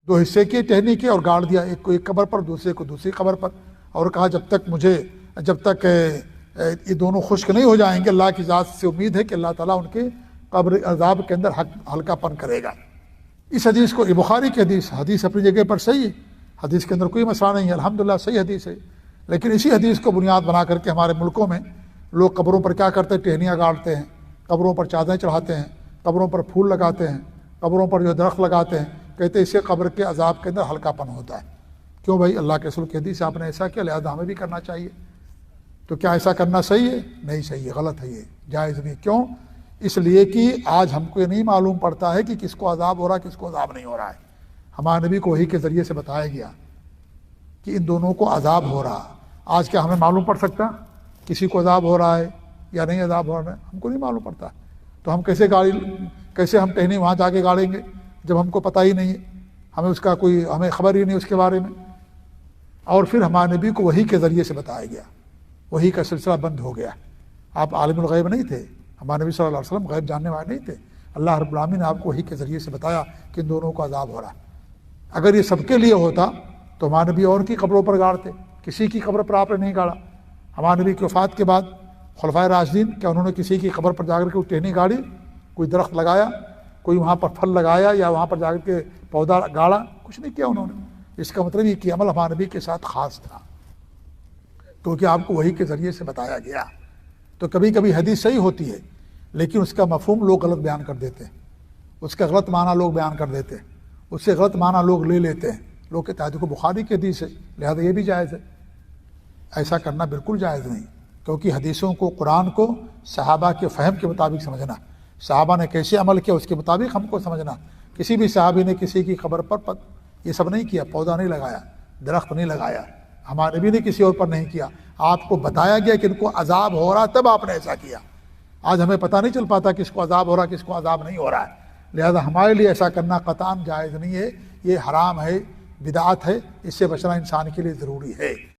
دو حصے کیے ٹہنی کے اور گاڑ دیا، ایک کو ایک قبر پر دوسرے کو دوسری قبر پر، اور کہا جب تک یہ دونوں خشک نہیں ہو جائیں گے اللہ کی ذات سے امید ہے کہ اللہ تعالیٰ ان کے قبر عذاب کے اندر ہلکا پن کرے گا۔ اس حدیث کو، یہ بخاری کی حدیث اپنی جگہ پر صحیح ہے، حدیث کے اندر کوئی مسئلہ نہیں ہے، الحمدللہ صحیح حدیث ہے، لیکن اسی حدیث کو بنیاد بنا کر کے ہمارے ملکوں میں لوگ قبروں پر کیا کرتے ہیں، ٹہنیاں گاڑتے ہیں، قبروں پر چادریں چڑھاتے ہیں، قبروں پر پھول لگاتے ہیں، قبروں پر جو درخت لگاتے ہیں، کہتے ہیں اس سے قبر کے عذاب کے اندر ہلکا پن ہوتا ہے۔ کیوں بھائی؟ اللہ کے رسول کی حدیث آپ نے ایسا کیا، لہذا ہمیں بھی کرنا چاہیے۔ تو کیا ایسا کرنا صحیح ہے؟ نہیں صحیح ہے، غلط ہے، یہ جائز نہیں۔ کیوں؟ اس لیے کہ آج ہم کو یہ نہیں معلوم پڑتا ہے کہ کس کو عذاب ہو رہا ہے، کس کو عذاب نہیں ہو رہا ہے۔ ہمارے نبی کو وحی کے ذریعے سے بتایا گیا کہ ان دونوں کو عذاب ہو رہا۔ آج کیا ہمیں معلوم پڑ سکتا کسی کو عذاب ہو رہا ہے یا نہیں عذاب ہو رہا ہے؟ ہم کو نہیں معلوم پڑتا، تو ہم کیسے ہم ٹہنی وہاں جا کے گاڑیں گے جب ہم کو پتہ ہی نہیں ہے، ہمیں خبر ہی نہیں اس کے بارے میں۔ اور پھر ہمارے نبی کو وحی کے ذریعے سے بتایا گیا، وحی کا سلسلہ بند ہو گیا۔ آپ عالم الغیب نہیں تھے، ہمارے نبی صلی اللہ علیہ وسلم غیب جاننے والے نہیں تھے، اللہ رب العالمین نے آپ کو وحی کے ذریعے سے بتایا کہ ان دونوں کو عذاب ہو رہا ہے۔ اگر یہ سب کے لیے ہوتا تو ہمارے نبی اور کی قبروں پر گاڑتے، کسی کی قبر پر آپ نے نہیں گاڑا۔ ہمارے نبی کی وفات کے بعد خلفائے راشدین، کیا انہوں نے کسی کی قبر پر جا کر کے ٹہنی گاڑی، کوئی درخت لگایا، کوئی وہاں پر پھل لگایا یا وہاں پر جا کر کے پودا گاڑا؟ کچھ نہیں کیا انہوں نے۔ اس کا مطلب یہ کہ عمل ہمارے نبی کے ساتھ خاص تھا، کیونکہ آپ کو وحی کے ذریعے سے بتایا گیا۔ تو کبھی کبھی حدیث صحیح ہوتی ہے لیکن اس کا مفہوم لوگ غلط بیان کر دیتے ہیں، اس کا غلط معنی لوگ بیان کر دیتے ہیں، اس سے غلط معنی لوگ لے لیتے ہیں۔ لوگ کہتے ہیں کو بخاری کی حدیث ہے لہذا یہ بھی جائز ہے۔ ایسا کرنا بالکل جائز نہیں، کیونکہ حدیثوں کو، قرآن کو صحابہ کے فہم کے مطابق سمجھنا، صحابہ نے کیسے عمل کیا اس کے مطابق ہم کو سمجھنا۔ کسی بھی صحابی نے کسی کی قبر پر یہ سب نہیں کیا، پودا نہیں لگایا، درخت نہیں لگایا، ہمارے نبی نے کسی اور پر نہیں کیا۔ آپ کو بتایا گیا کہ ان کو عذاب ہو رہا تب آپ نے ایسا کیا۔ آج ہمیں پتہ نہیں چل پاتا کس کو عذاب ہو رہا کس کو عذاب نہیں ہو رہا ہے، لہذا ہمارے لیے ایسا کرنا قطعاً جائز نہیں ہے، یہ حرام ہے، بدعت ہے، اس سے بچنا انسان کے لیے ضروری ہے۔